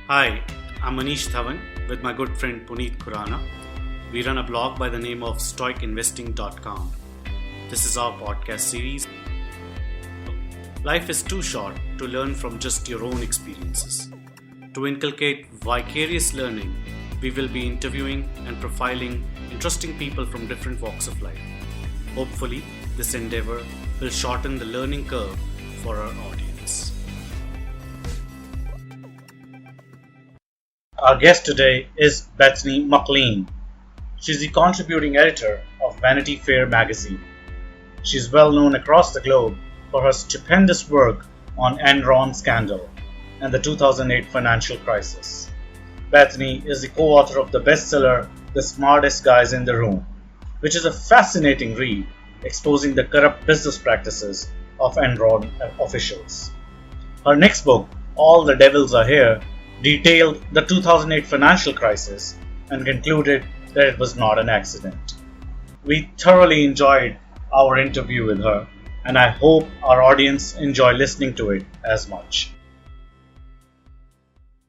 Hi, I'm Manish Dhawan with my good friend Puneet Khurana. We run a blog by the name of stoicinvesting.com. This is our podcast series. Life is too short to learn from just your own experiences. To inculcate vicarious learning, we will be interviewing and profiling interesting people from different walks of life. Hopefully, this endeavor will shorten the learning curve for our audience. Our guest today is Bethany McLean. She's the contributing editor of Vanity Fair magazine. She's well known across the globe for her stupendous work on Enron scandal and the 2008 financial crisis. Bethany is the co-author of the bestseller The Smartest Guys in the Room, which is a fascinating read exposing the corrupt business practices of Enron officials. Her next book, All the Devils Are Here, detailed the 2008 financial crisis and concluded that it was not an accident. We thoroughly enjoyed our interview with her, and I hope our audience enjoy listening to it as much.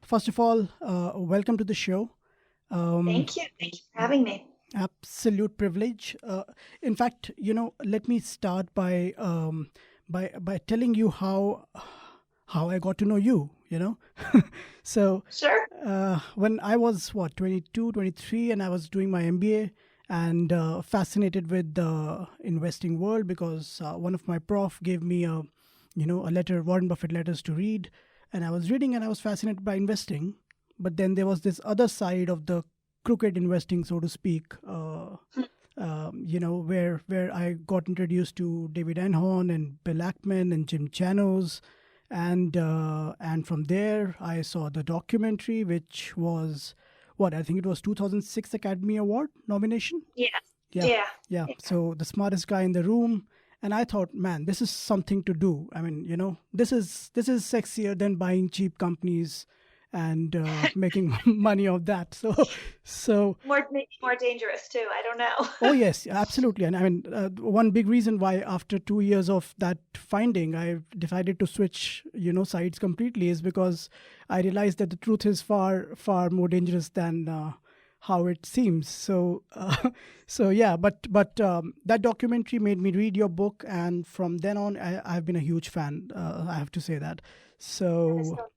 First of all, welcome to the show. Thank you. Thank you for having me. Absolute privilege. In fact, let me start by telling you how I got to know you. So Sure. when I was 22, 23, and I was doing my MBA and fascinated with the investing world because one of my prof gave me a letter, Warren Buffett letters to read, and I was reading and I was fascinated by investing. But then there was this other side of the crooked investing, so to speak, where I got introduced to David Einhorn and Bill Ackman and Jim Chanos. And from there, I saw the documentary, which was, I think it was 2006 Academy Award nomination. Yeah. So The Smartest Guy in the Room. And I thought, man, this is something to do. I mean, this is sexier than buying cheap companies and making money off that. So More dangerous too. I don't know. oh yes, absolutely. And I mean, one big reason why after 2 years of that finding, I decided to switch, sides completely is because I realized that the truth is far, far more dangerous than how it seems. So yeah, but that documentary made me read your book, and from then on, I've been a huge fan. I have to say that. So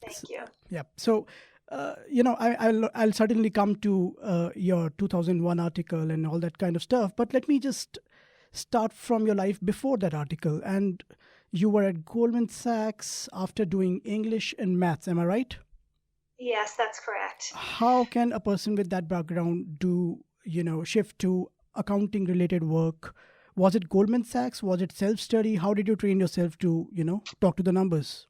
Thank you. yeah. So, I'll certainly come to your 2001 article and all that kind of stuff. But let me just start from your life before that article. And you were at Goldman Sachs after doing English and maths. Am I right? Yes, that's correct. How can a person with that background shift to accounting related work? Was it Goldman Sachs? Was it self-study? How did you train yourself to, talk to the numbers?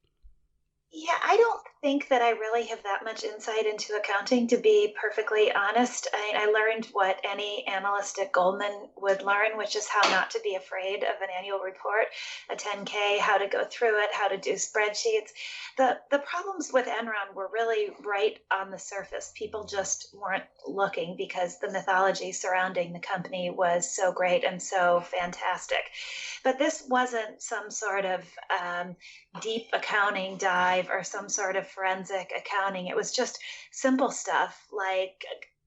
Yeah, I don't think that I really have that much insight into accounting, to be perfectly honest. I learned what any analyst at Goldman would learn, which is how not to be afraid of an annual report, a 10K, how to go through it, how to do spreadsheets. The problems with Enron were really right on the surface. People just weren't looking because the mythology surrounding the company was so great and so fantastic. But this wasn't some sort of deep accounting dive or some sort of forensic accounting. It was just simple stuff like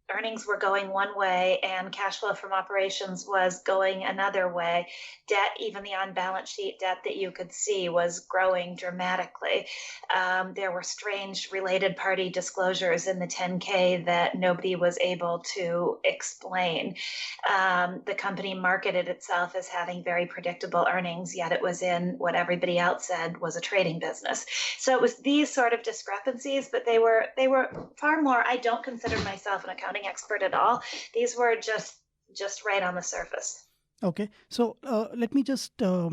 earnings were going one way and cash flow from operations was going another way. Debt, even the on-balance sheet debt that you could see, was growing dramatically. There were strange related party disclosures in the 10K that nobody was able to explain. The company marketed itself as having very predictable earnings, yet it was in what everybody else said was a trading business. So it was these sort of discrepancies, but they were far more. I don't consider myself an accounting expert at all. These were just right on the surface. Okay, so let me just, so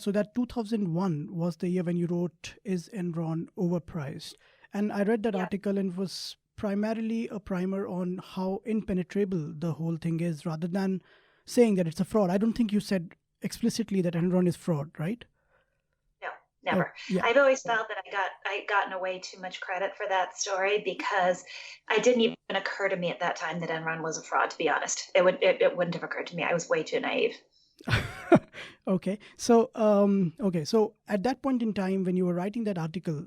that 2001 was the year when you wrote, Is Enron Overpriced? And I read that article, and it was primarily a primer on how impenetrable the whole thing is rather than saying that it's a fraud. I don't think you said explicitly that Enron is fraud, right? Never. I've always felt that I gotten away too much credit for that story because it didn't even occur to me at that time that Enron was a fraud, to be honest. It wouldn't have occurred to me. I was way too naive. Okay. So at that point in time when you were writing that article,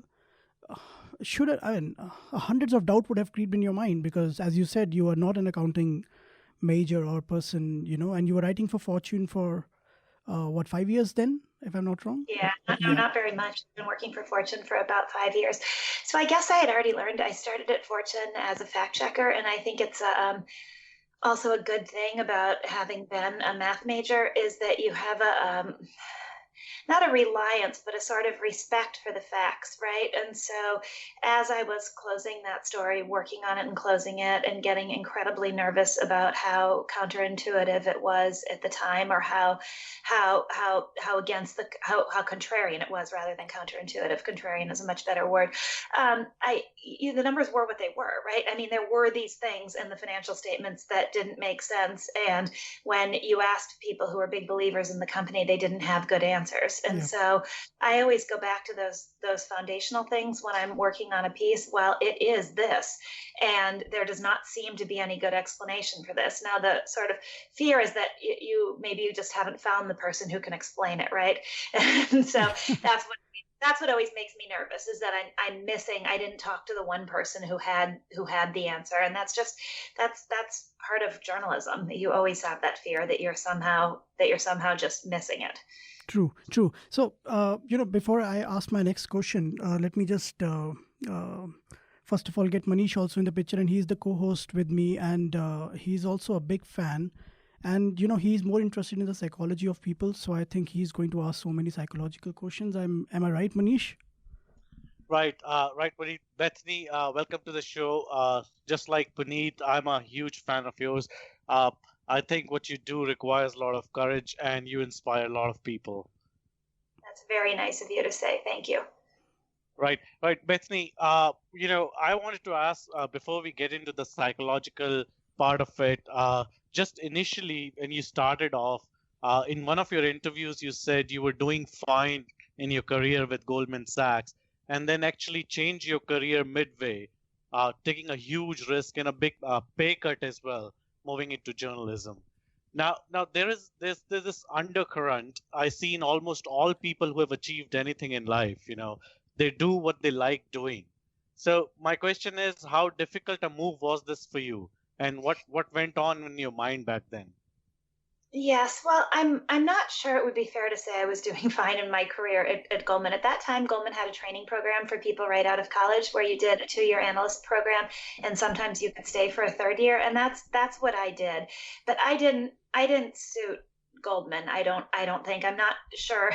hundreds of doubt would have creeped in your mind because, as you said, you are not an accounting major or person, and you were writing for Fortune for 5 years then, if I'm not wrong? Yeah, no, not very much. I've been working for Fortune for about 5 years. So I guess I had already learned. I started at Fortune as a fact checker, and I think it's also a good thing about having been a math major is that you have not a reliance, but a sort of respect for the facts, right? And so as I was closing that story, working on it and closing it and getting incredibly nervous about how counterintuitive it was at the time, or how against how contrarian it was rather than counterintuitive. Contrarian is a much better word. The numbers were what they were, right? I mean, there were these things in the financial statements that didn't make sense. And when you asked people who were big believers in the company, they didn't have good answers. And so I always go back to those foundational things when I'm working on a piece. Well, it is this, and there does not seem to be any good explanation for this. Now, the sort of fear is that you just haven't found the person who can explain it, right? And so that's what always makes me nervous, is that I'm missing. I didn't talk to the one person who had the answer, and that's part of journalism. You always have that fear that you're somehow just missing it. True. So, before I ask my next question, let me just first of all get Manish also in the picture, and he's the co-host with me, and he's also a big fan. And, he's more interested in the psychology of people. So I think he's going to ask so many psychological questions. Am I right, Manish? Right, Puneet. Bethany, welcome to the show. Just like Puneet, I'm a huge fan of yours. I think what you do requires a lot of courage, and you inspire a lot of people. That's very nice of you to say. Thank you. Right. Bethany, I wanted to ask, before we get into the psychological part of it, just initially when you started off, in one of your interviews, you said you were doing fine in your career with Goldman Sachs, and then actually changed your career midway, taking a huge risk and a big pay cut as well, moving into journalism. Now there's this undercurrent I see in almost all people who have achieved anything in life. They do what they like doing. So my question is, how difficult a move was this for you, and what went on in your mind back then? Yes, well, I'm not sure it would be fair to say I was doing fine in my career at Goldman. At that time, Goldman had a training program for people right out of college where you did a 2-year analyst program, and sometimes you could stay for a 3rd year, and that's what I did. But I didn't suit Goldman. I don't think. I'm not sure.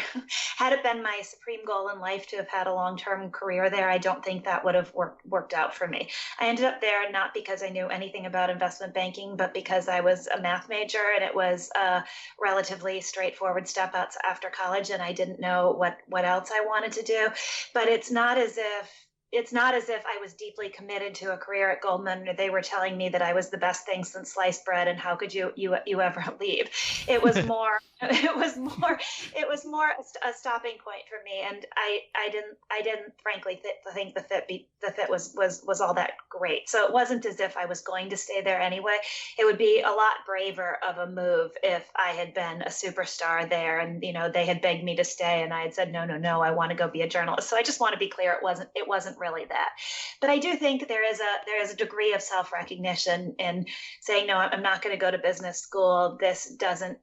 Had it been my supreme goal in life to have had a long-term career there, I don't think that would have worked out for me. I ended up there not because I knew anything about investment banking, but because I was a math major, and it was a relatively straightforward step out after college, and I didn't know what else I wanted to do. But it's not as if I was deeply committed to a career at Goldman. They were telling me that I was the best thing since sliced bread, and how could you ever leave? It was more a stopping point for me, and I didn't frankly think the fit was all that great. So it wasn't as if I was going to stay there anyway. It would be a lot braver of a move if I had been a superstar there, and they had begged me to stay, and I had said no, I want to go be a journalist. So I just want to be clear, it wasn't really that. But I do think there is a degree of self-recognition in saying, no, I'm not going to go to business school. This doesn't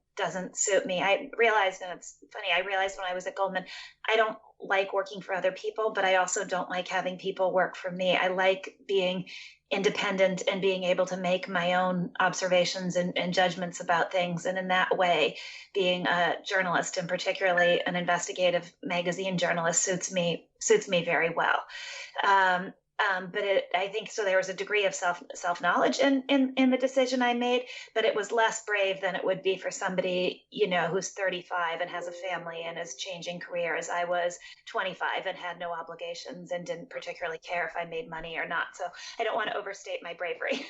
suit me. I realized, and it's funny, when I was at Goldman, I don't like working for other people, but I also don't like having people work for me. I like being independent and being able to make my own observations and judgments about things. And in that way, being a journalist, and particularly an investigative magazine journalist, suits me very well. But I think so. There was a degree of self-knowledge in the decision I made, but it was less brave than it would be for somebody, who's 35 and has a family and is changing careers. I was 25 and had no obligations and didn't particularly care if I made money or not. So I don't want to overstate my bravery.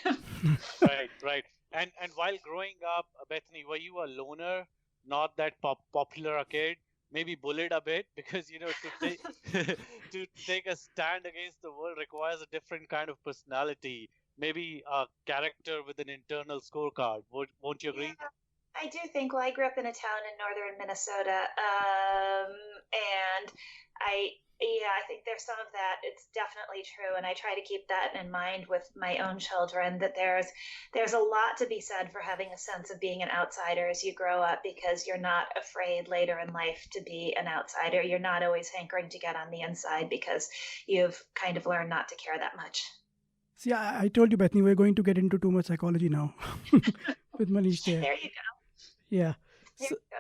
Right. And while growing up, Bethany, were you a loner, not that popular a kid? Maybe bullied a bit, because to take a stand against the world requires a different kind of personality, maybe a character with an internal scorecard. Won't you agree? Yeah, I do think. Well, I grew up in a town in northern Minnesota, And I think there's some of that. It's definitely true, and I try to keep that in mind with my own children, that there's a lot to be said for having a sense of being an outsider as you grow up, because you're not afraid later in life to be an outsider. You're not always hankering to get on the inside because you've kind of learned not to care that much. See, I told you, Bethany, we're going to get into too much psychology now with Manish there. There you go. Yeah. There you go.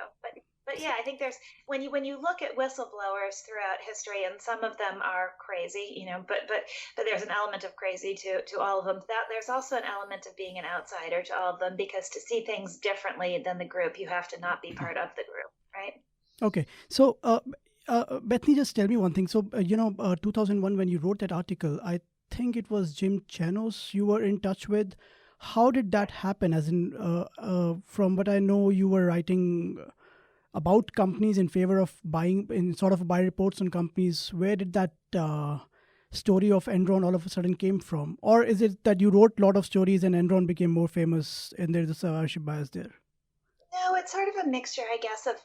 But yeah, I think there's when you look at whistleblowers throughout history, and some of them are crazy, but there's an element of crazy to all of them. That there's also an element of being an outsider to all of them, because to see things differently than the group, you have to not be part of the group, right? Okay. So, Bethany, just tell me one thing. So, 2001, when you wrote that article, I think it was Jim Chanos you were in touch with. How did that happen? As in, from what I know, you were writing about companies in favor of buying, in sort of buy reports on companies. Where did that story of Enron all of a sudden came from? Or is it that you wrote a lot of stories and Enron became more famous and there's a survivorship bias there? No, it's sort of a mixture, I guess, of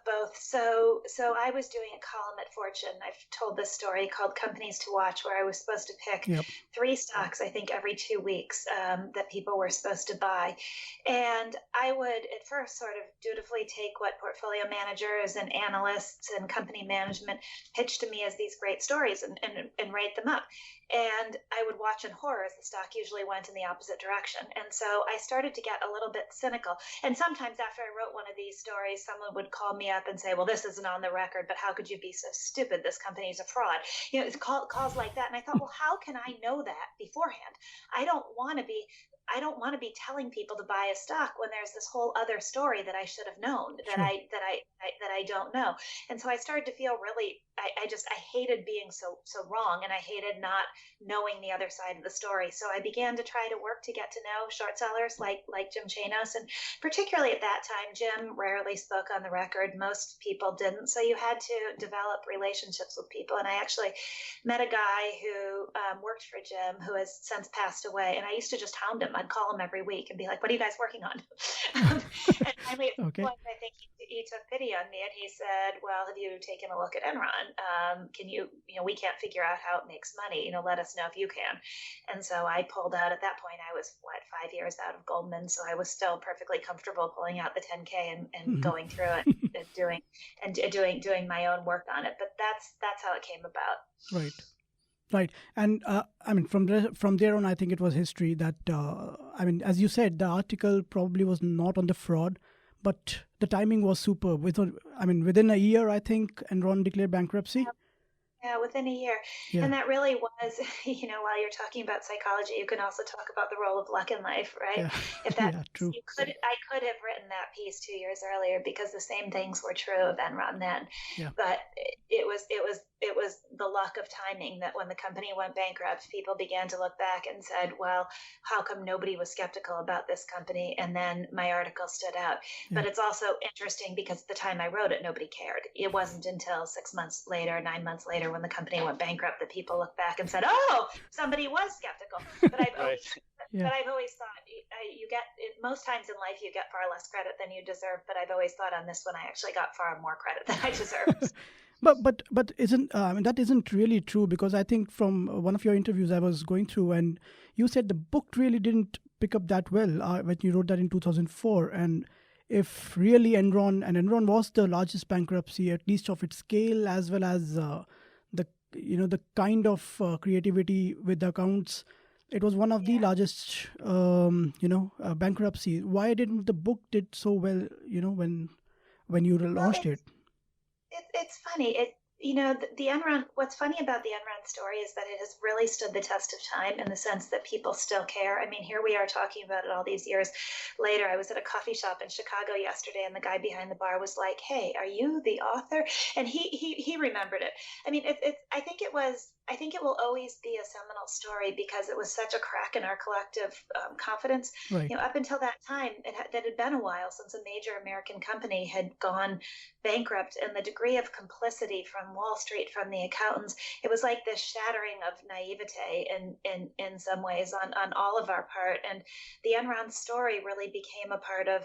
both. So I was doing a column at Fortune. I've told this story called Companies to Watch, where I was supposed to pick 3 stocks, I think, every 2 weeks that people were supposed to buy. And I would at first sort of dutifully take what portfolio managers and analysts and company management pitched to me as these great stories and rate them up. And I would watch in horror as the stock usually went in the opposite direction. And so I started to get a little bit cynical. And sometimes after I wrote one of these stories, someone would call me up and say, well, this isn't on the record, but how could you be so stupid? This company is a fraud. It's calls like that. And I thought, well, how can I know that beforehand? I don't want to be telling people to buy a stock when there's this whole other story that I should have known that I don't know. And so I started to feel really, I hated being so wrong, and I hated not knowing the other side of the story. So I began to try to work to get to know short sellers like Jim Chanos. And particularly at that time, Jim rarely spoke on the record. Most people didn't. So you had to develop relationships with people. And I actually met a guy who worked for Jim, who has since passed away. And I used to just hound him. I'd call him every week and be like, what are you guys working on? And finally, Okay. once I think he took pity on me, and he said, well, have you taken a look at Enron? Can you we can't figure out how it makes money. Let us know if you can. And so I pulled out. At that point, I was 5 years out of Goldman, so I was still perfectly comfortable pulling out the 10K and going through it and doing my own work on it. But that's how it came about. Right. And from there on, I think it was history that, as you said, the article probably was not on the fraud, but the timing was superb. Within a year, I think Enron declared bankruptcy. Yeah, within a year. Yeah. And that really was, while you're talking about psychology, you can also talk about the role of luck in life, right? Yeah. If that, yeah, true. I could have written that piece 2 years earlier, because the same things were true of Enron then. Yeah. But it was the luck of timing that when the company went bankrupt, people began to look back and said, well, how come nobody was skeptical about this company? And then my article stood out. Yeah. But it's also interesting because at the time I wrote it, nobody cared. It wasn't until 6 months later, 9 months later, when the company went bankrupt, that people looked back and said, oh, somebody was skeptical. But I've always thought you get, most times in life, you get far less credit than you deserve. But I've always thought on this one, I actually got far more credit than I deserved. But isn't that isn't really true, because I think from one of your interviews I was going through, and you said the book really didn't pick up that well when you wrote that in 2004. And if really Enron was the largest bankruptcy, at least of its scale, as well as the kind of creativity with the accounts, it was one of the largest bankruptcy. Why didn't the book did so well? When you launched it. It's funny. The Enron, what's funny about the Enron story is that it has really stood the test of time, in the sense that people still care. I mean, here we are talking about it all these years later. I was at a coffee shop in Chicago yesterday, and the guy behind the bar was like, hey, are you the author? And he remembered it. I mean, I think it will always be a seminal story because it was such a crack in our collective confidence. Right. Up until that time, that had been a while since a major American company had gone bankrupt, and the degree of complicity from Wall Street, from the accountants, it was like this shattering of naivete in some ways on all of our part. And the Enron story really became a part of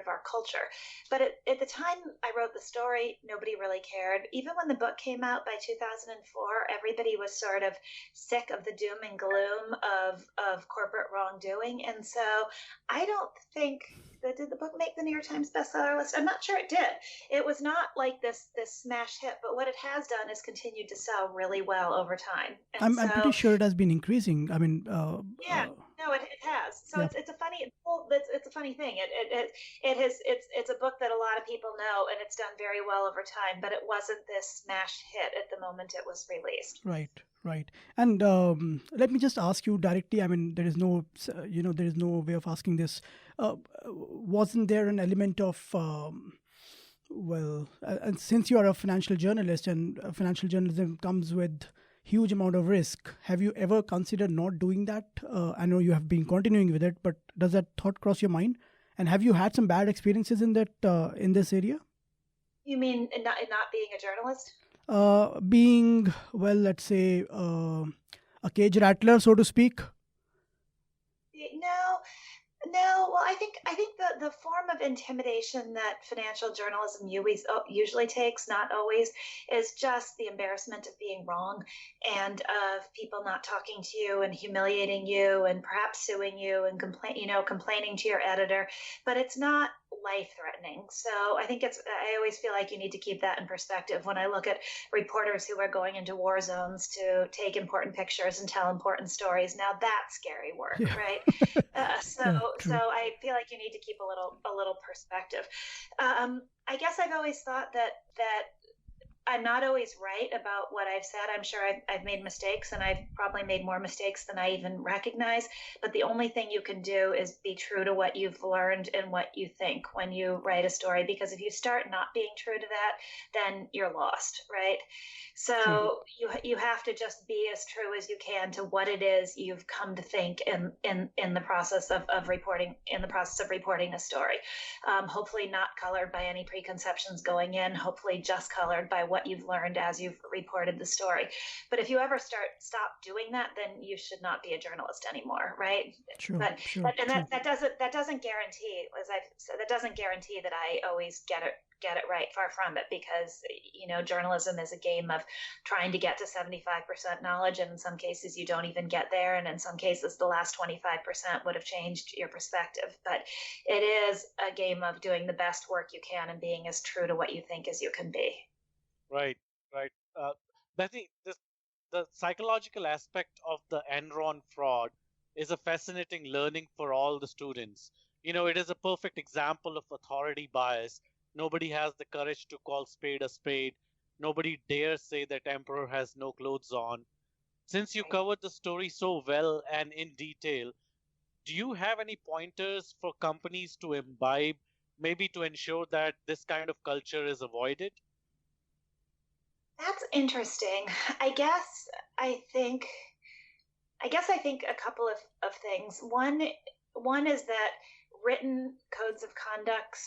our culture. But at the time I wrote the story, nobody really cared. Even when the book came out by 2004, everybody was sort of sick of the doom and gloom of corporate wrongdoing. And so I don't think did the book make the New York Times bestseller list? I'm not sure it did. It was not like this smash hit, but what it has done is continued to sell really well over time. And I'm pretty sure it has been increasing. I mean, yeah, no, it has. So yeah. it's a funny thing. It's a book that a lot of people know, and it's done very well over time. But it wasn't this smash hit at the moment it was released. Right. And let me just ask you directly. I mean, there is no way of asking this. Wasn't there an element of and since you are a financial journalist, and financial journalism comes with huge amount of risk, have you ever considered not doing that? I know you have been continuing with it, but does that thought cross your mind? And have you had some bad experiences in that in this area? You mean not being a journalist? Being, well, let's say a cage rattler, so to speak. No. Well, I think the form of intimidation that financial journalism usually takes, not always, is just the embarrassment of being wrong and of people not talking to you and humiliating you and perhaps suing you and complaining to your editor. But it's not life-threatening. So I always feel like you need to keep that in perspective when I look at reporters who are going into war zones to take important pictures and tell important stories. Now that's scary work, Yeah. right? True. So I feel like you need to keep a little perspective. I guess I've always thought that I'm not always right about what I've said. I'm sure I've made mistakes, and I've probably made more mistakes than I even recognize. But the only thing you can do is be true to what you've learned and what you think when you write a story. Because if you start not being true to that, then you're lost, right? So you have to just be as true as you can to what it is you've come to think in the process of reporting a story. Hopefully not colored by any preconceptions going in. Hopefully just colored by what you've learned as you've reported the story. But if you ever stop doing that, then you should not be a journalist anymore, right? That doesn't guarantee, as I've said, that doesn't guarantee that I always get it right. Far from it, because journalism is a game of trying to get to 75% knowledge, and in some cases you don't even get there, and in some cases the last 25% would have changed your perspective. But it is a game of doing the best work you can and being as true to what you think as you can be. Right. Bethany, the psychological aspect of the Enron fraud is a fascinating learning for all the students. It is a perfect example of authority bias. Nobody has the courage to call spade a spade. Nobody dares say that emperor has no clothes on. Since you covered the story so well and in detail, do you have any pointers for companies to imbibe, maybe to ensure that this kind of culture is avoided? That's interesting. I guess I think a couple of things. One is that written codes of conduct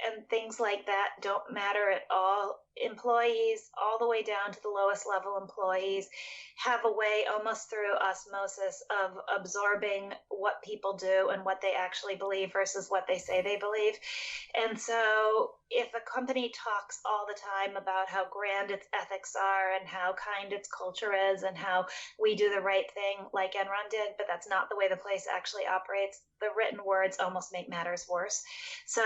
and things like that don't matter at all. Employees, all the way down to the lowest level employees, have a way, almost through osmosis, of absorbing what people do and what they actually believe versus what they say they believe. And so if a company talks all the time about how grand its ethics are and how kind its culture is and how we do the right thing like Enron did, but that's not the way the place actually operates, the written words almost make matters worse. So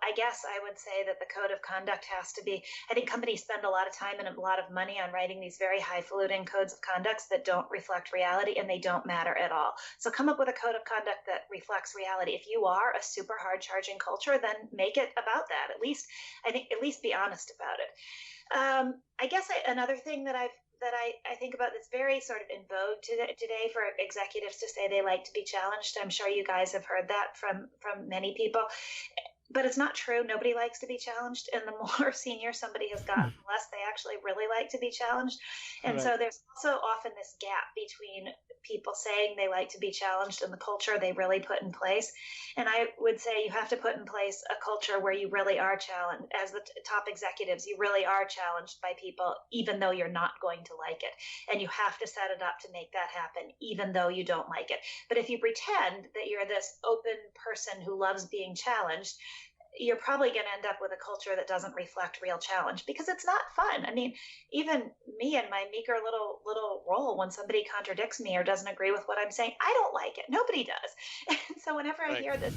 I guess I would say that the code of conduct has to be, I think companies spend a lot of time and a lot of money on writing these very highfalutin codes of conduct that don't reflect reality, and they don't matter at all. So come up with a code of conduct that reflects reality. If you are a super hard charging culture, then make it about that. At least be honest about it. I guess another thing that I think about that's very sort of in vogue today for executives to say they like to be challenged. I'm sure you guys have heard that from many people. But it's not true. Nobody likes to be challenged. And the more senior somebody has gotten, the less they actually really like to be challenged. And so there's also often this gap between people saying they like to be challenged and the culture they really put in place. And I would say you have to put in place a culture where you really are challenged. As the top executives, you really are challenged by people, even though you're not going to like it. And you have to set it up to make that happen, even though you don't like it. But if you pretend that you're this open person who loves being challenged, you're probably going to end up with a culture that doesn't reflect real challenge, because it's not fun. I mean, even me in my meager little role, when somebody contradicts me or doesn't agree with what I'm saying, I don't like it. Nobody does. And so whenever I hear this,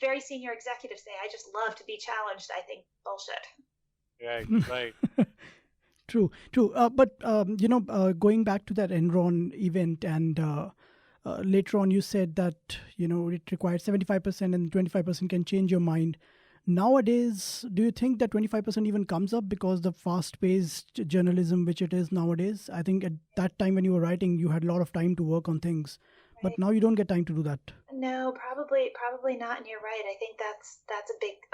very senior executives say, I just love to be challenged, I think bullshit. Right. True. But going back to that Enron event, and later on you said that it requires 75% and 25% can change your mind. Nowadays, do you think that 25% even comes up because the fast-paced journalism, which it is nowadays? I think at that time when you were writing, you had a lot of time to work on things, but now you don't get time to do that. No, probably not. And you're right. I think that's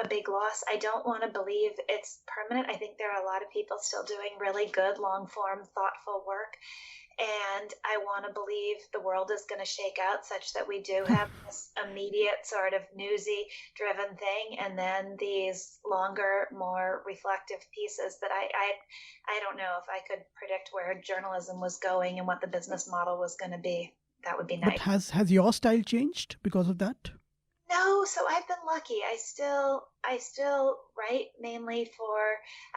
a big loss. I don't want to believe it's permanent. I think there are a lot of people still doing really good, long-form, thoughtful work. And I want to believe the world is going to shake out such that we do have this immediate sort of newsy driven thing, and then these longer, more reflective pieces that I don't know if I could predict where journalism was going and what the business model was going to be. That would be nice. But has your style changed because of that? No, so I've been lucky. I still write mainly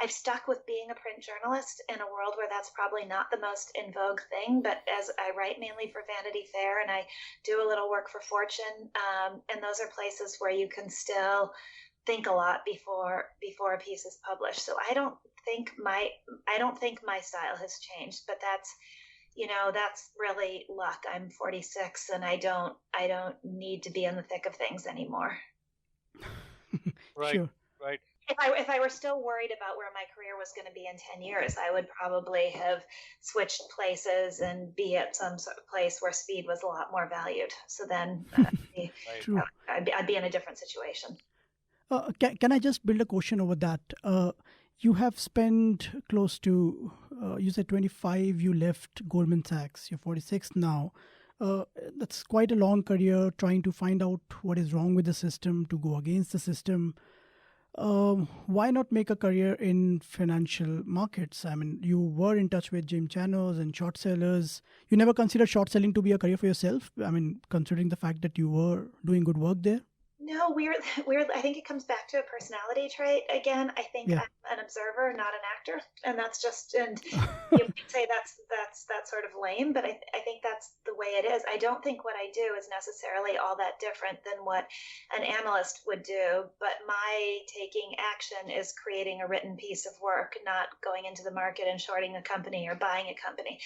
I've stuck with being a print journalist in a world where that's probably not the most in vogue thing, but as I write mainly for Vanity Fair, and I do a little work for Fortune, and those are places where you can still think a lot before a piece is published. So I don't think my style has changed, but that's really luck. I'm 46 and I don't need to be in the thick of things anymore. Right. Sure. Right. If I were still worried about where my career was going to be in 10 years, I would probably have switched places and be at some sort of place where speed was a lot more valued. So then I'd be in a different situation. Can I just build a question over that? You have spent close to, you said 25, you left Goldman Sachs, you're 46 now. That's quite a long career trying to find out what is wrong with the system, to go against the system. Why not make a career in financial markets? I mean, you were in touch with Jim Chanos and short sellers. You never considered short selling to be a career for yourself? I mean, considering the fact that you were doing good work there? No, weird. I think it comes back to a personality trait again. I think I'm an observer, not an actor, and that's just. And you might say that's sort of lame, but I think that's the way it is. I don't think what I do is necessarily all that different than what an analyst would do. But my taking action is creating a written piece of work, not going into the market and shorting a company or buying a company.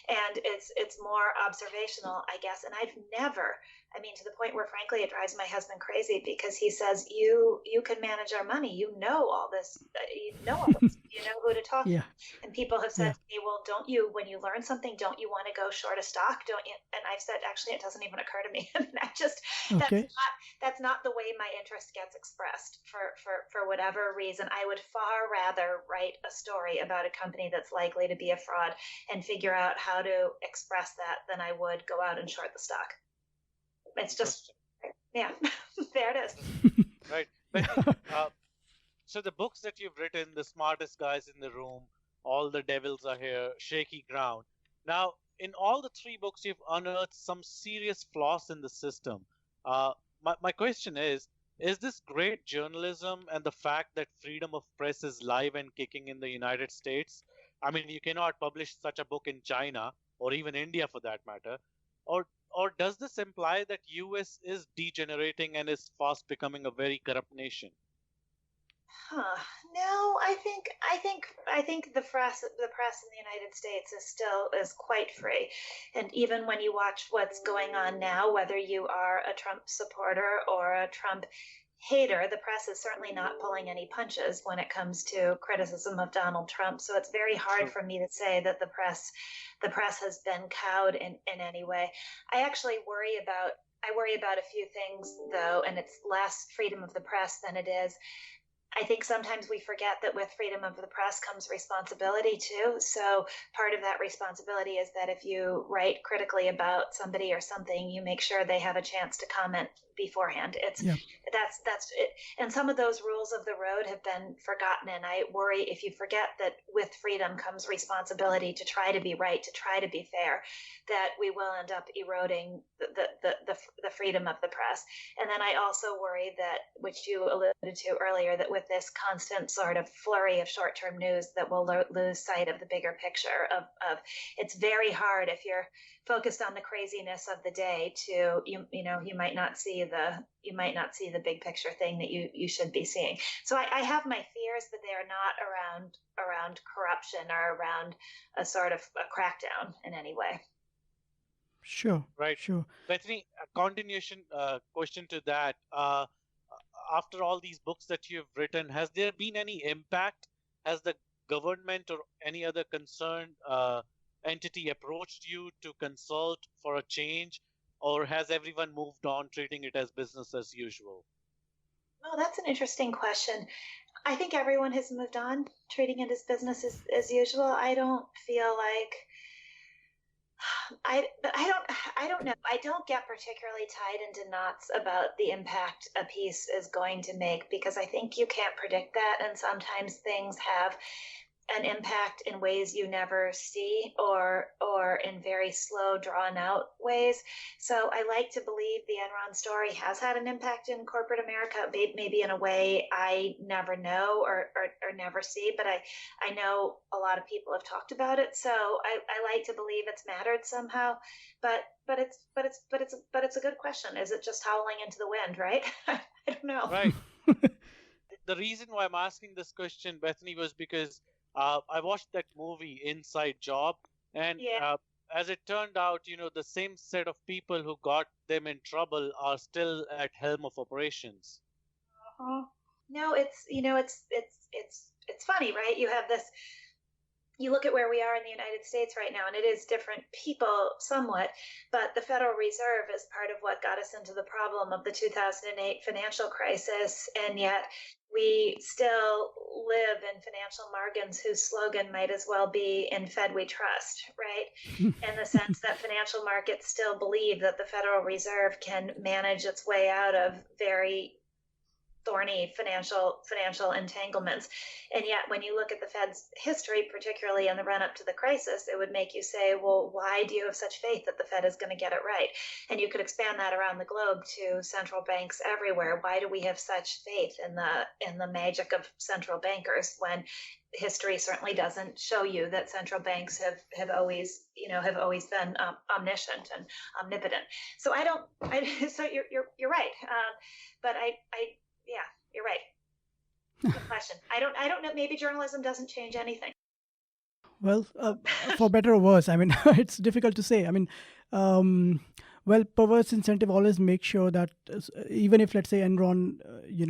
And it's more observational, I guess. And I've never. I mean, to the point where, frankly, it drives my husband crazy because he says, you can manage our money. You know all this. You know all this. You know who to talk to. And people have said to me, well, don't you, when you learn something, don't you want to go short a stock? Don't you? And I've said, actually, it doesn't even occur to me. That's not the way my interest gets expressed for whatever reason. I would far rather write a story about a company that's likely to be a fraud and figure out how to express that than I would go out and short the stock. It's just, there it is. Right. So the books that you've written, The Smartest Guys in the Room, All the Devils Are Here, Shaky Ground. Now, in all the three books, you've unearthed some serious flaws in the system. My question is this great journalism and the fact that freedom of press is live and kicking in the United States? I mean, you cannot publish such a book in China or even India for that matter. Or does this imply that US is degenerating and is fast becoming a very corrupt nation? No, I think the press in the United States is quite free, and even when you watch what's going on now, whether you are a Trump supporter or a Trump hater, the press is certainly not pulling any punches when it comes to criticism of Donald Trump. So it's very hard for me to say that the press has been cowed in any way. I worry about a few things though, and it's less freedom of the press than it is. I think sometimes we forget that with freedom of the press comes responsibility too. So part of that responsibility is that if you write critically about somebody or something, you make sure they have a chance to comment beforehand. That's it. And some of those rules of the road have been forgotten. And I worry if you forget that with freedom comes responsibility to try to be right, to try to be fair, that we will end up eroding the freedom of the press. And then I also worry that, which you alluded to earlier, that with this constant sort of flurry of short-term news, that we'll lose sight of the bigger picture of it's very hard if you're focused on the craziness of the day to you might not see the big picture thing that you should be seeing. So I have my fears that they are not around corruption or around a sort of a crackdown in any way. Sure. Right. Sure. Bethany, a continuation question to that. After all these books that you've written, has there been any impact? Has the government or any other concerned entity approached you to consult for a change, or has everyone moved on treating it as business as usual? Well, that's an interesting question. I think everyone has moved on, treating it as business as usual. I don't feel like I don't know. I don't get particularly tied into knots about the impact a piece is going to make, because I think you can't predict that, and sometimes things have an impact in ways you never see, or in very slow, drawn out ways. So I like to believe the Enron story has had an impact in corporate America, maybe in a way I never know or never see, but I know a lot of people have talked about it. So I like to believe it's mattered somehow, but it's a good question. Is it just howling into the wind, right? I don't know. Right. The reason why I'm asking this question, Bethany, was because I watched that movie Inside Job, and as it turned out, the same set of people who got them in trouble are still at helm of operations. No, it's funny, right? You have this. You look at where we are in the United States right now, and it is different people somewhat, but the Federal Reserve is part of what got us into the problem of the 2008 financial crisis, and yet we still live in financial margins whose slogan might as well be "In Fed We Trust," right? In the sense that financial markets still believe that the Federal Reserve can manage its way out of very thorny financial entanglements. And yet when you look at the Fed's history, particularly in the run up to the crisis, it would make you say, well, why do you have such faith that the Fed is going to get it right? And you could expand that around the globe to central banks everywhere. Why do we have such faith in the magic of central bankers when history certainly doesn't show you that central banks have always been omniscient and omnipotent? So so you're right. But yeah, you're right. Good question. I don't know. Maybe journalism doesn't change anything. Well, for better or worse, I mean, it's difficult to say. I mean, perverse incentive always makes sure that even if, let's say, Enron,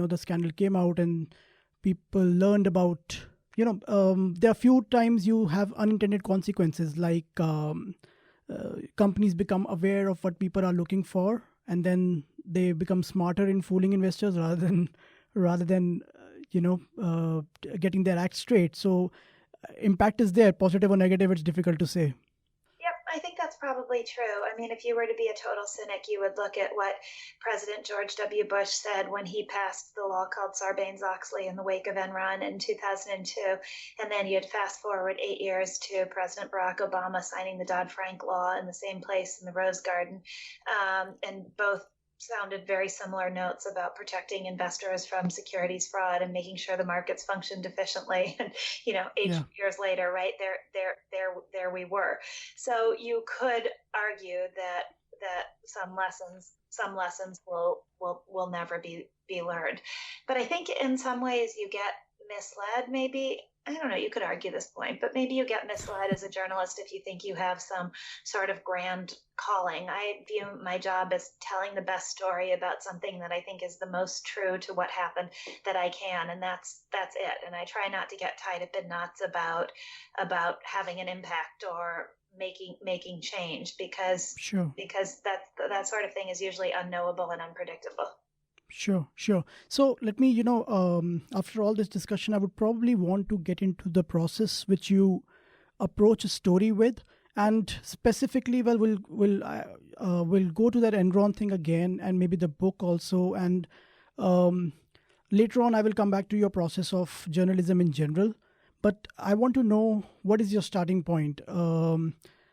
the scandal came out and people learned about, there are a few times you have unintended consequences, like companies become aware of what people are looking for, and then they become smarter in fooling investors rather than getting their act straight. So impact is there, positive or negative, it's difficult to say. Yep, I think that's probably true. I mean, if you were to be a total cynic, you would look at what President George W. Bush said when he passed the law called Sarbanes-Oxley in the wake of Enron in 2002. And then you'd fast forward 8 years to President Barack Obama signing the Dodd-Frank law in the same place in the Rose Garden. And both sounded very similar notes about protecting investors from securities fraud and making sure the markets functioned efficiently. And 8 years later, right there we were. So you could argue that some lessons will never be learned. But I think in some ways you get misled maybe I don't know, you could argue this point, but maybe you get misled as a journalist if you think you have some sort of grand calling. I view my job as telling the best story about something that I think is the most true to what happened that I can, and that's it. And I try not to get tied up in knots about having an impact or making change because Sure. that sort of thing is usually unknowable and unpredictable. Sure, sure. So let me, after all this discussion, I would probably want to get into the process which you approach a story with, and specifically, well, we'll go to that Enron thing again, and maybe the book also, and um, later on, I will come back to your process of journalism in general. But I want to know, what is your starting point?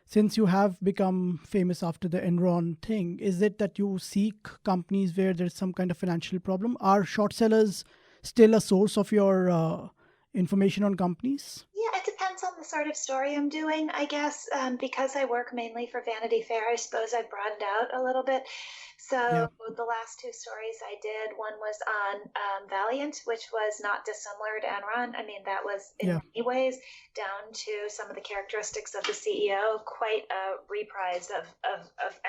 Since you have become famous after the Enron thing, is it that you seek companies where there's some kind of financial problem? Are short sellers still a source of your information on companies? Yeah, it depends on the sort of story I'm doing, I guess. Because I work mainly for Vanity Fair, I suppose I've broadened out a little bit. Yeah, So the last two stories I did, one was on Valiant, which was not dissimilar to Enron. I mean, that was in yeah, many ways down to some of the characteristics of the CEO, quite a reprise of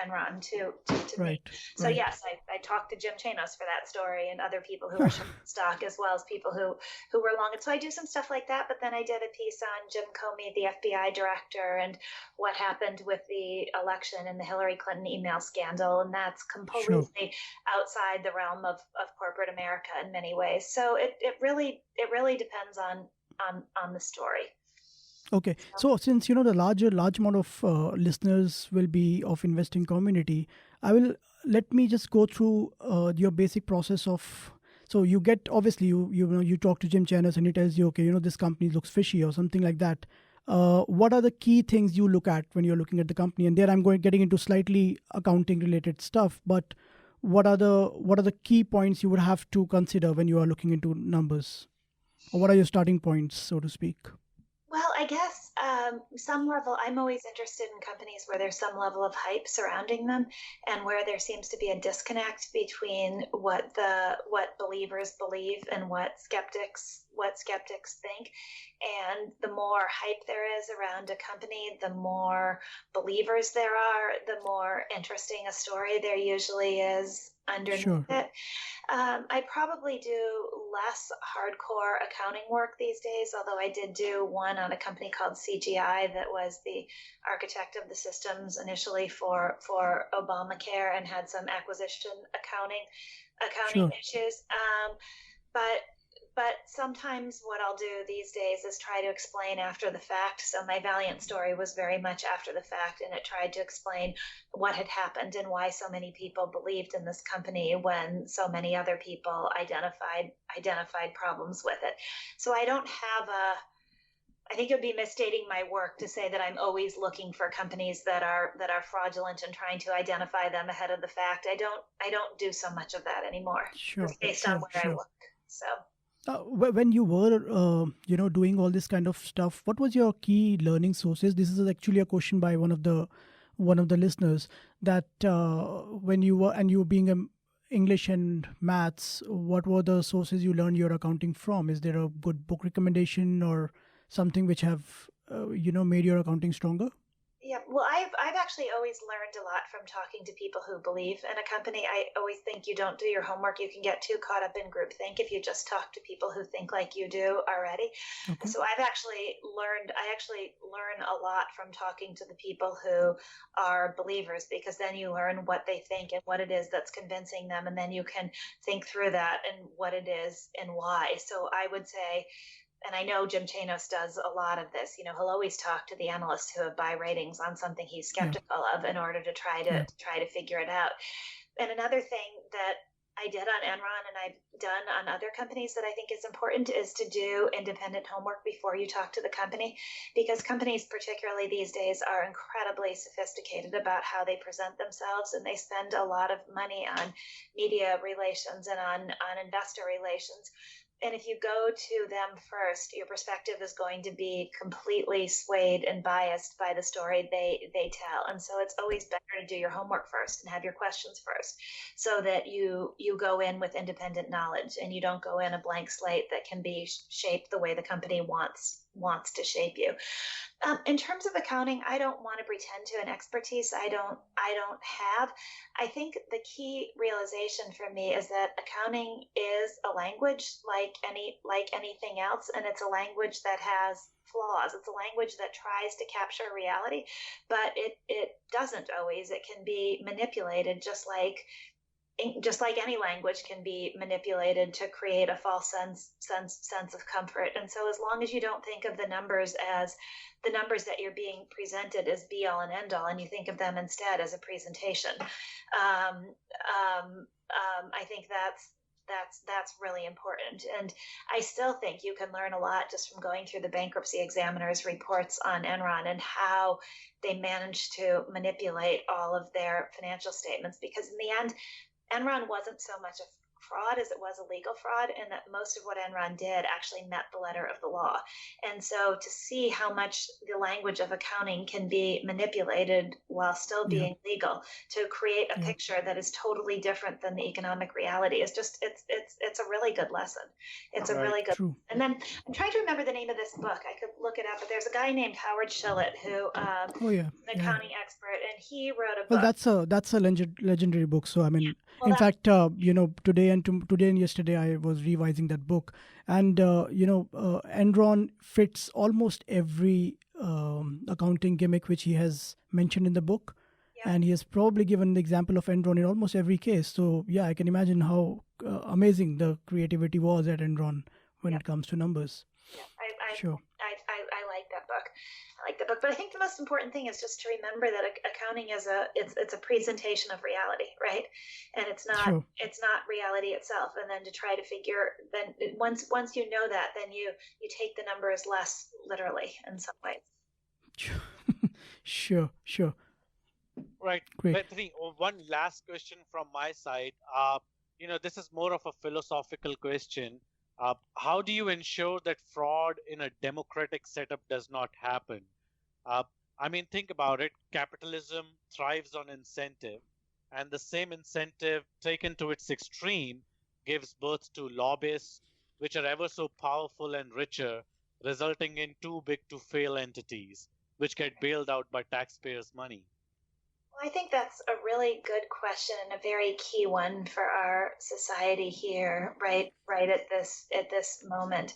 Enron to me. right, So right. yes, I talked to Jim Chanos for that story and other people who were short stock as well as people who were long. And so I do some stuff like that, but then I did a piece on Jim Comey, the FBI director, and what happened with the election and the Hillary Clinton email scandal. And that's Sure. completely outside the realm of corporate America in many ways. So it really depends on the story. Okay. So since the large amount of listeners will be of investing community, let me just go through your basic process of. So you get, obviously, you talk to Jim Chanos and he tells you, okay, this company looks fishy or something like that. What are the key things you look at when you're looking at the company? And there I'm getting into slightly accounting related stuff, but what are the key points you would have to consider when you are looking into numbers? Or what are your starting points, so to speak? Well, I guess some level, I'm always interested in companies where there's some level of hype surrounding them and where there seems to be a disconnect between what believers believe and what skeptics think. And the more hype there is around a company, the more believers there are, the more interesting a story there usually is underneath Sure. it. I probably do less hardcore accounting work these days, although I did do one on a company called CGI that was the architect of the systems initially for Obamacare and had some acquisition accounting Sure. issues. But sometimes what I'll do these days is try to explain after the fact. So my Valiant story was very much after the fact, and it tried to explain what had happened and why so many people believed in this company when so many other people identified problems with it. So I don't have I think it would be misstating my work to say that I'm always looking for companies that are fraudulent and trying to identify them ahead of the fact. I don't do so much of that anymore, Sure. just based on Sure. where I Sure. work. So. When you were, doing all this kind of stuff, what was your key learning sources? This is actually a question by one of the listeners, that when you were being English and maths, what were the sources you learned your accounting from? Is there a good book recommendation or something which have made your accounting stronger? Yeah, well, I've actually always learned a lot from talking to people who believe in a company. I always think you don't do your homework. You can get too caught up in groupthink if you just talk to people who think like you do already. Okay. So I actually learn a lot from talking to the people who are believers, because then you learn what they think and what it is that's convincing them, and then you can think through that and what it is and why. So I would say, and I know Jim Chanos does a lot of this. He'll always talk to the analysts who have buy ratings on something he's Yeah. skeptical of in order to try Yeah. to figure it out. And another thing that I did on Enron and I've done on other companies that I think is important is to do independent homework before you talk to the company, because companies, particularly these days, are incredibly sophisticated about how they present themselves, and they spend a lot of money on media relations and on investor relations. if you go to them first, your perspective is going to be completely swayed and biased by the story they tell. And so it's always better to do your homework first and have your questions first, so that you go in with independent knowledge and you don't go in a blank slate that can be shaped the way the company wants to shape you. In terms of accounting, I don't want to pretend to an expertise I don't have. I think the key realization for me is that accounting is a language like anything else, and it's a language that has flaws. It's a language that tries to capture reality, but it doesn't always. It can be manipulated, just like any language can be manipulated to create a false sense of comfort. And so as long as you don't think of the numbers as the numbers that you're being presented as be all and end all, and you think of them instead as a presentation, I think that's really important. And I still think you can learn a lot just from going through the bankruptcy examiner's reports on Enron and how they managed to manipulate all of their financial statements, because in the end, Enron wasn't so much a fraud as it was a legal fraud, and that most of what Enron did actually met the letter of the law. And so to see how much the language of accounting can be manipulated while still being legal to create a picture that is totally different than the economic reality is just it's a really good lesson. It's a really good. True. And then I'm trying to remember the name of this book. I could look it up, but there's a guy named Howard Shillett who an accounting expert, and he wrote a book. Well, that's a legendary book. So I mean, in fact, today and yesterday I was revising that book, and Enron fits almost every accounting gimmick which he has mentioned in the book, and he has probably given the example of Enron in almost every case. So yeah, I can imagine how amazing the creativity was at Enron when it comes to numbers. Sure. I like that book. But I think the most important thing is just to remember that accounting is it's a presentation of reality, right? And it's not reality itself. And then to try to once you know that, then you take the numbers less literally in some ways. Sure. Right. Great. Bethany, one last question from my side. This is more of a philosophical question. How do you ensure that fraud in a democratic setup does not happen? Think about it. Capitalism thrives on incentive, and the same incentive taken to its extreme gives birth to lobbyists, which are ever so powerful and richer, resulting in too big to fail entities, which get bailed out by taxpayers' money. Well, I think that's a really good question and a very key one for our society here, right at this moment.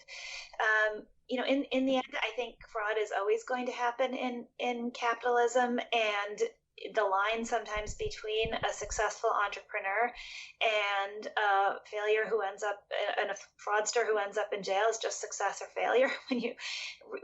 In the end, I think fraud is always going to happen in capitalism, and the line sometimes between a successful entrepreneur and a failure and a fraudster who ends up in jail is just success or failure. When you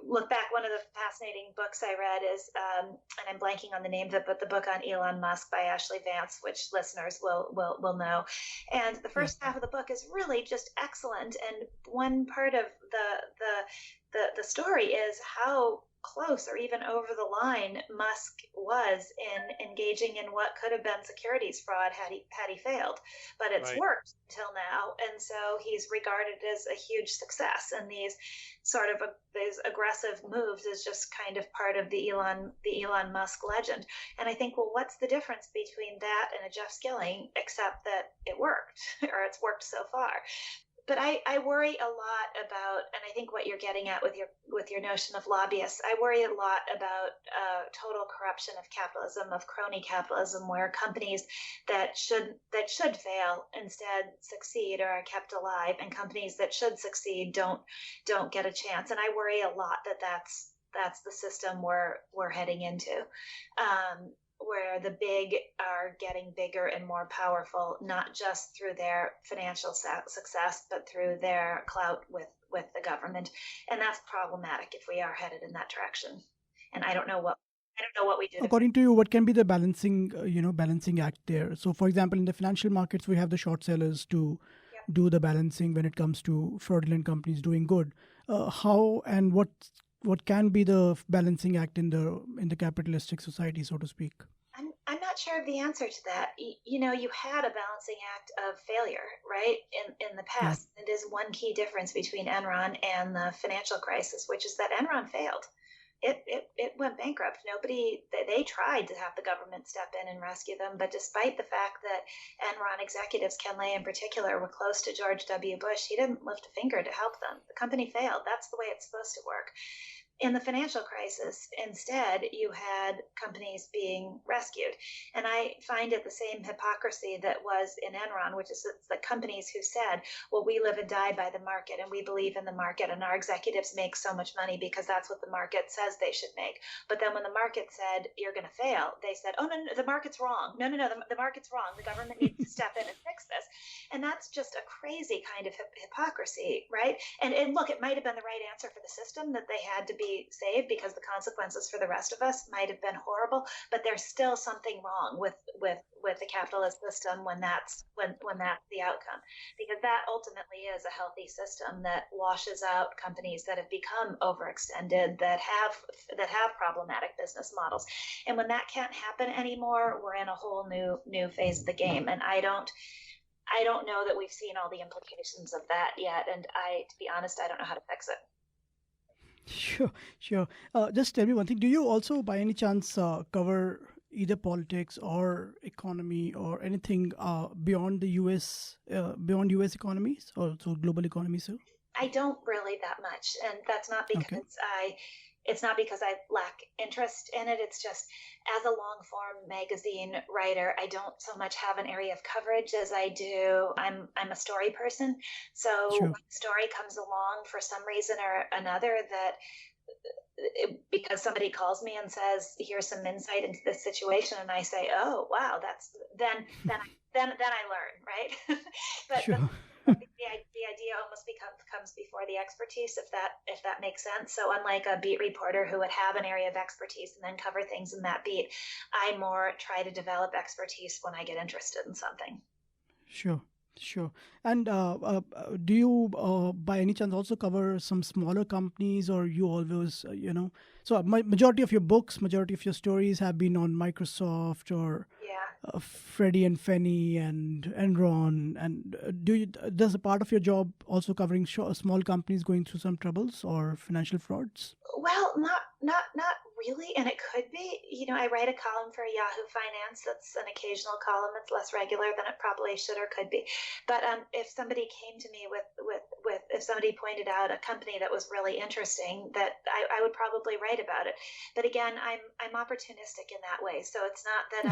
look back, one of the fascinating books I read is, and I'm blanking on the name of it, but the book on Elon Musk by Ashley Vance, which listeners will know. And the first half of the book is really just excellent. And one part of the story is how close or even over the line Musk was in engaging in what could have been securities fraud had he failed, but it's worked until now, and so he's regarded as a huge success. And these these aggressive moves is just kind of part of the Elon Musk legend. And I think, well, what's the difference between that and a Jeff Skilling, except that it worked, or it's worked so far? But I worry a lot about, and I think what you're getting at with your notion of lobbyists, I worry a lot about total corruption of capitalism, of crony capitalism, where companies that should fail instead succeed or are kept alive, and companies that should succeed don't get a chance. And I worry a lot that that's the system we're heading into. Where the big are getting bigger and more powerful, not just through their financial success, but through their clout with the government. And that's problematic if we are headed in that direction. And I don't know what we do. According to you, what can be the balancing act there? So, for example, in the financial markets, we have the short sellers to do the balancing when it comes to fraudulent companies doing good. How and what can be the balancing act in the capitalistic society, so to speak? I'm not not sure of the answer to that. You had a balancing act of failure, right, in the Yeah. past. It is one key difference between Enron and the financial crisis, which is that Enron failed. It went bankrupt. They tried to have the government step in and rescue them, but despite the fact that Enron executives, Ken Lay in particular, were close to George W. Bush, he didn't lift a finger to help them. The company failed. That's the way it's supposed to work. In the financial crisis, instead, you had companies being rescued. And I find it the same hypocrisy that was in Enron, which is the companies who said, well, we live and die by the market and we believe in the market and our executives make so much money because that's what the market says they should make. But then when the market said, you're going to fail, they said, oh, no, the market's wrong. No, the market's wrong. The government needs to step in and fix this. And that's just a crazy kind of hypocrisy, right? And look, it might have been the right answer for the system that they had to be saved because the consequences for the rest of us might have been horrible, but there's still something wrong with the capitalist system when that's the outcome, because that ultimately is a healthy system that washes out companies that have become overextended, that have problematic business models. And when that can't happen anymore, we're in a whole new phase of the game. And I don't know that we've seen all the implications of that yet. And to be honest, I don't know how to fix it. Sure. Just tell me one thing. Do you also, by any chance, cover either politics or economy or anything beyond the U.S. Beyond U.S. economies or so global economies? Sir? I don't really that much, and that's not because it's not because I lack interest in it. It's just, as a long form magazine writer, I don't so much have an area of coverage as I do. I'm a story person. So Sure. when a story comes along for some reason or another because somebody calls me and says, here's some insight into this situation, and I say, oh, wow, then I learn, right? But Sure. the idea almost comes before the expertise, if that makes sense. So unlike a beat reporter who would have an area of expertise and then cover things in that beat, I more try to develop expertise when I get interested in something. Sure. And do you, by any chance, also cover some smaller companies, or you always, So majority of your books, majority of your stories have been on Microsoft or Freddie and Fannie and Enron. And does a part of your job also covering small companies going through some troubles or financial frauds? Well, not really, and it could be. I write a column for Yahoo Finance. That's an occasional column. It's less regular than it probably should or could be. But if somebody came to me with if somebody pointed out a company that was really interesting, that I would probably write about it. But again, I'm opportunistic in that way. So it's not that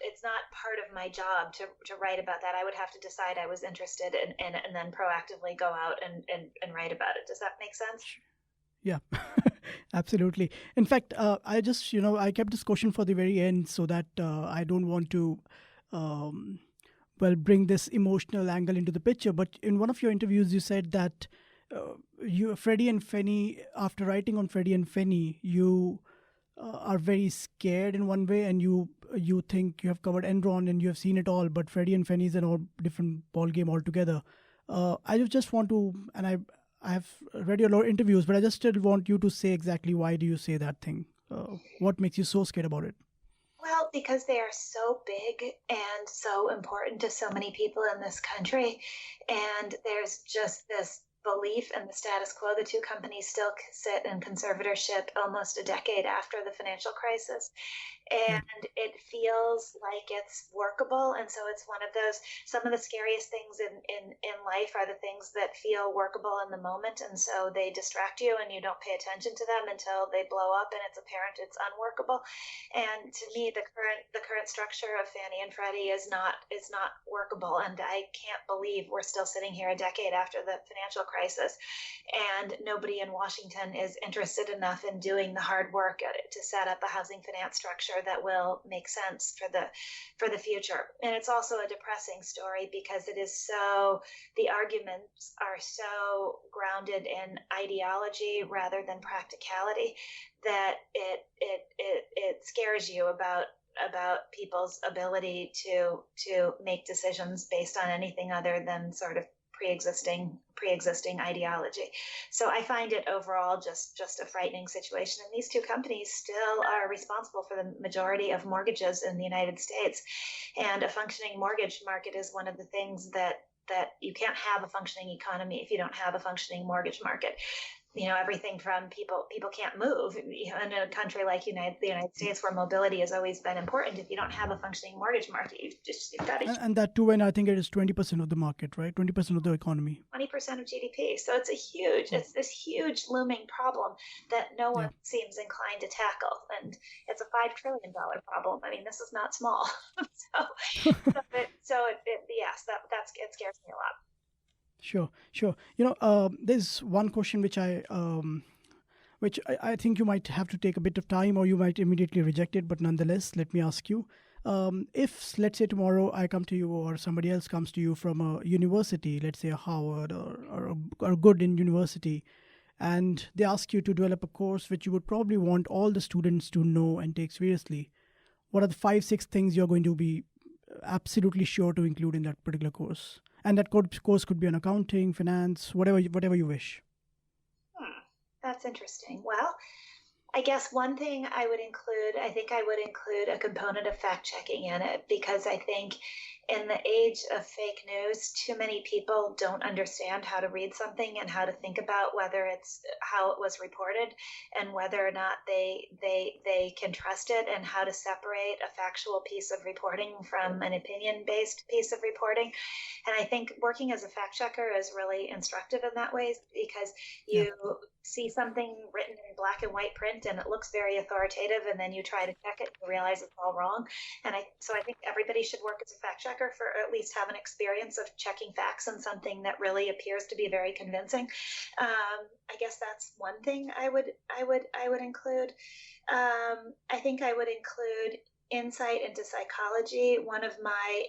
it's not part of my job to write about that. I would have to decide I was interested and then proactively go out and write about it. Does that make sense? Yeah, absolutely. In fact, I just, I kept this question for the very end so that I don't want to, bring this emotional angle into the picture. But in one of your interviews, you said that Freddie and Fannie, after writing on Freddie and Fannie, you are very scared in one way, and you think you have covered Enron and you have seen it all, but Freddie and Fannie is an all different ball game altogether. I just want to, and I have read your interviews, but I just still want you to say exactly why do you say that thing? What makes you so scared about it? Well, because they are so big and so important to so many people in this country, and there's just this belief in the status quo. The two companies still sit in conservatorship almost a decade after the financial crisis, and it feels like it's workable. And so it's one of those, some of the scariest things in life are the things that feel workable in the moment, and so they distract you and you don't pay attention to them until they blow up and it's apparent it's unworkable. And to me, the current structure of Fannie and Freddie is not workable, and I can't believe we're still sitting here a decade after the financial crisis, and nobody in Washington is interested enough in doing the hard work to set up a housing finance structure that will make sense for the future. And it's also a depressing story because the arguments are so grounded in ideology rather than practicality that it scares you about people's ability to make decisions based on anything other than sort of pre-existing ideology. So I find it overall just a frightening situation. And these two companies still are responsible for the majority of mortgages in the United States. And a functioning mortgage market is one of the things that you can't have a functioning economy if you don't have a functioning mortgage market. Everything from people can't move. In a country like the United States, where mobility has always been important, if you don't have a functioning mortgage market, you've got and that too, when I think it is 20% of the market, right? 20% of the economy. 20% of GDP. So it's this huge looming problem that no one seems inclined to tackle, and it's a $5 trillion problem. I mean, this is not small. It scares me a lot. Sure. There's one question which I think you might have to take a bit of time, or you might immediately reject it. But nonetheless, let me ask you: if, let's say, tomorrow I come to you, or somebody else comes to you from a university, let's say a Harvard or a good university, and they ask you to develop a course which you would probably want all the students to know and take seriously, what are the 5-6 things you're going to be absolutely sure to include in that particular course? And that course could be on accounting, finance, whatever you wish. That's interesting. Well, I guess one thing I would include a component of fact checking in it, because I think in the age of fake news, too many people don't understand how to read something and how to think about whether it's how it was reported and whether or not they can trust it, and how to separate a factual piece of reporting from an opinion-based piece of reporting. And I think working as a fact checker is really instructive in that way, because you see something written in black and white print and it looks very authoritative, and then you try to check it and realize it's all wrong. So I think everybody should work as a fact checker, for at least have an experience of checking facts on something that really appears to be very convincing. I guess that's one thing I would include. I think I would include insight into psychology. One of my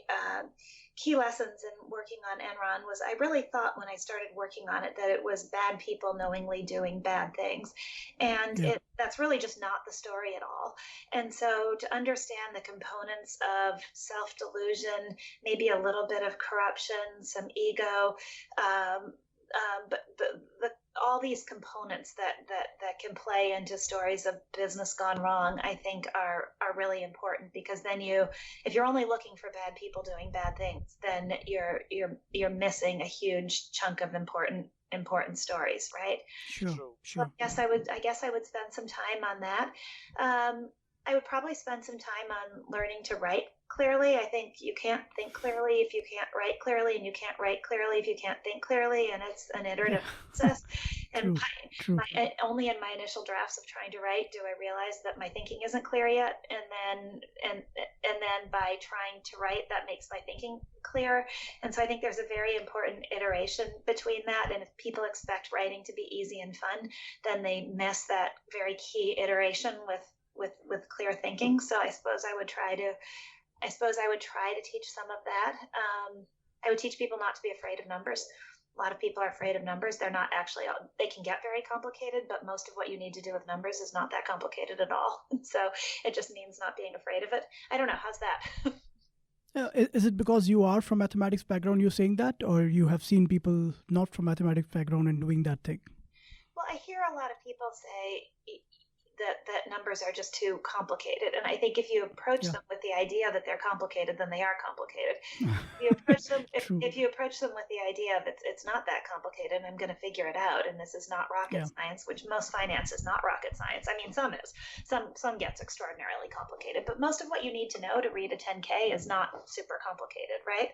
key lessons in working on Enron was I really thought when I started working on it that it was bad people knowingly doing bad things. And that's really just not the story at all. And so to understand the components of self-delusion, maybe a little bit of corruption, some ego, but all these components that can play into stories of business gone wrong, I think are really important, because then if you're only looking for bad people doing bad things, then you're missing a huge chunk of important stories, right? Sure. So I guess I would spend some time on that. I would probably spend some time on learning to write clearly. I think you can't think clearly if you can't write clearly, and you can't write clearly if you can't think clearly, and it's an iterative process. And only in my initial drafts of trying to write do I realize that my thinking isn't clear yet, and then by trying to write, that makes my thinking clear. And so I think there's a very important iteration between that. And if people expect writing to be easy and fun, then they miss that very key iteration with clear thinking. So I suppose I would try to teach some of that. I would teach people not to be afraid of numbers. A lot of people are afraid of numbers. They're not actually, they can get very complicated, but most of what you need to do with numbers is not that complicated at all. So it just means not being afraid of it. I don't know. How's that? Is it because you are from mathematics background you're saying that, or you have seen people not from mathematics background and doing that thing? Well, I hear a lot of people say that numbers are just too complicated. And I think if you approach them with the idea that they're complicated, then they are complicated. If you approach them with the idea of it's not that complicated, and I'm going to figure it out, and this is not rocket science, which most finance is not rocket science. I mean, some is. Some gets extraordinarily complicated, but most of what you need to know to read a 10K is not super complicated, right?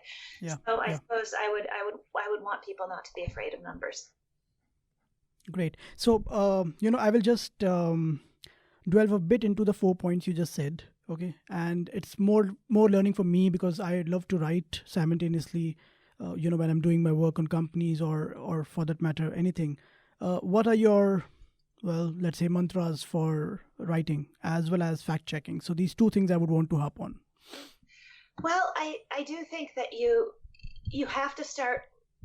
So I suppose I would want people not to be afraid of numbers. Great. So, I will just delve a bit into the 4 points you just said. Okay. And it's more learning for me, because I love to write simultaneously, when I'm doing my work on companies or for that matter, anything. What are your, let's say, mantras for writing as well as fact checking? So these two things I would want to hop on. Well, I do think that you have to start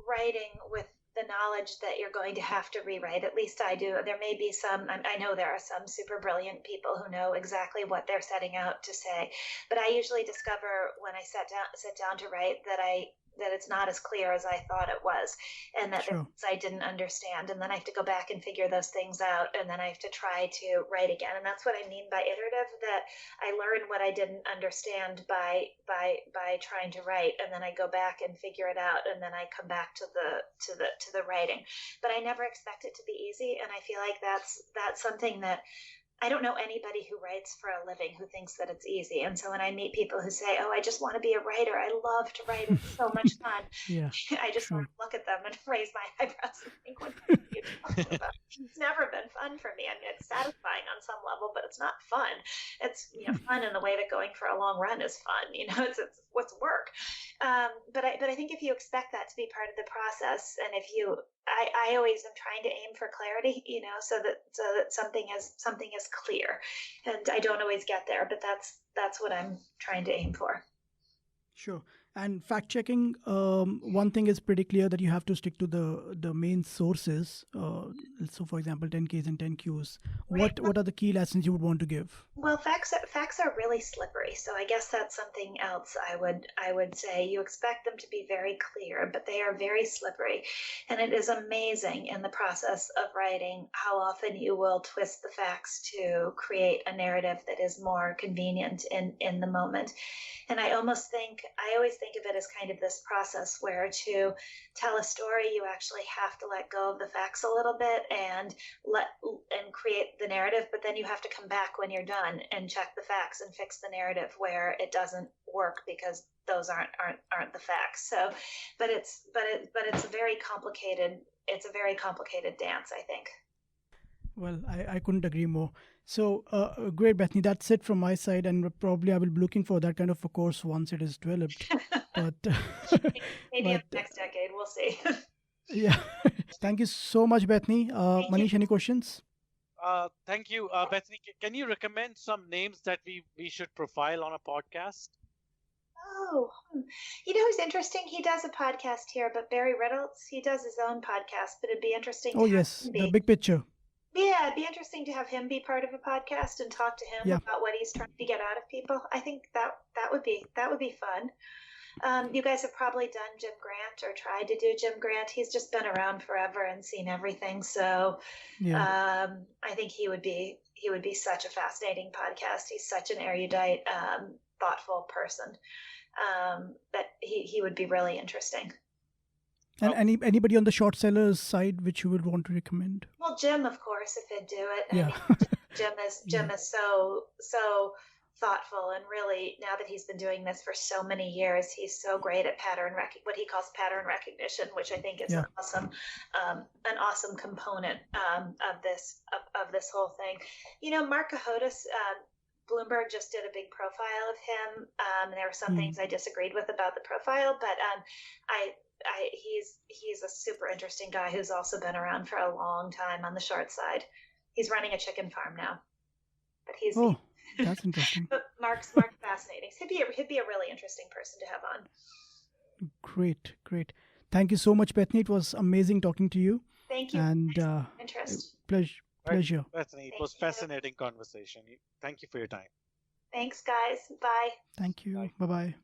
writing with the knowledge that you're going to have to rewrite. At least I do. There may be some, I know there are some super brilliant people who know exactly what they're setting out to say, but I usually discover when I sit down to write that I it's not as clear as I thought it was, and that Sure. I didn't understand, and then I have to go back and figure those things out, and then I have to try to write again. And that's what I mean by iterative, that I learn what I didn't understand by trying to write, and then I go back and figure it out, and then I come back to the writing. But I never expect it to be easy, and I feel like that's something that I don't know anybody who writes for a living who thinks that it's easy. And so when I meet people who say, "Oh, I just want to be a writer. I love to write. It's so much fun." Yeah. I just Sure. want to look at them and raise my eyebrows and think, "What are you talking about?" It's never been fun for me. I mean, it's satisfying on some level, but it's not fun. It's fun in the way that going for a long run is fun. It's what's work. But I think if you expect that to be part of the process, and if you I always am trying to aim for clarity, so that something is clear, and I don't always get there, but that's what I'm trying to aim for. Sure. And fact checking, one thing is pretty clear, that you have to stick to the main sources. So, for example, 10Ks and 10Qs. Right. What are the key lessons you would want to give? Well, facts are really slippery, so I guess that's something else I would say. You expect them to be very clear, but they are very slippery, and it is amazing in the process of writing how often you will twist the facts to create a narrative that is more convenient in the moment. And I always think of it as kind of this process where, to tell a story, you actually have to let go of the facts a little bit and create the narrative, but then you have to come back when you're done and check the facts and fix the narrative where it doesn't work, because those aren't the facts. So, but it's a very complicated dance, I think. Well, I couldn't agree more. So, great, Bethany. That's it from my side, and probably I will be looking for that kind of a course once it is developed. But maybe in the next decade, we'll see. Yeah. Thank you so much, Bethany. Manish, any questions? Thank you, Bethany. Can you recommend some names that we should profile on a podcast? Oh, who's interesting? He does a podcast here, but Barry Riddles, he does his own podcast, but it'd be interesting. Oh, yes, the big picture. Yeah, it'd be interesting to have him be part of a podcast and talk to him about what he's trying to get out of people. I think that would be fun. You guys have probably done Jim Grant or tried to do Jim Grant. He's just been around forever and seen everything. So I think he would be such a fascinating podcast. He's such an erudite, thoughtful person, that he would be really interesting. And anybody on the short sellers side which you would want to recommend? Well, Jim, of course, if he'd do it. Yeah. I mean, Jim is so thoughtful, and really, now that he's been doing this for so many years, he's so great at what he calls pattern recognition, which I think is an awesome component of this whole thing. Mark Cahotis, Bloomberg just did a big profile of him, and there were some things I disagreed with about the profile, but he's a super interesting guy who's also been around for a long time on the short side. He's running a chicken farm now, but he's that's interesting. But Mark's fascinating. He'd be a really interesting person to have on. Great. Thank you so much, Bethany. It was amazing talking to you. Thank you. And interest. Pleasure. Bethany, it was fascinating conversation. Thank you for your time. Thanks, guys. Bye. Thank you. Bye-bye.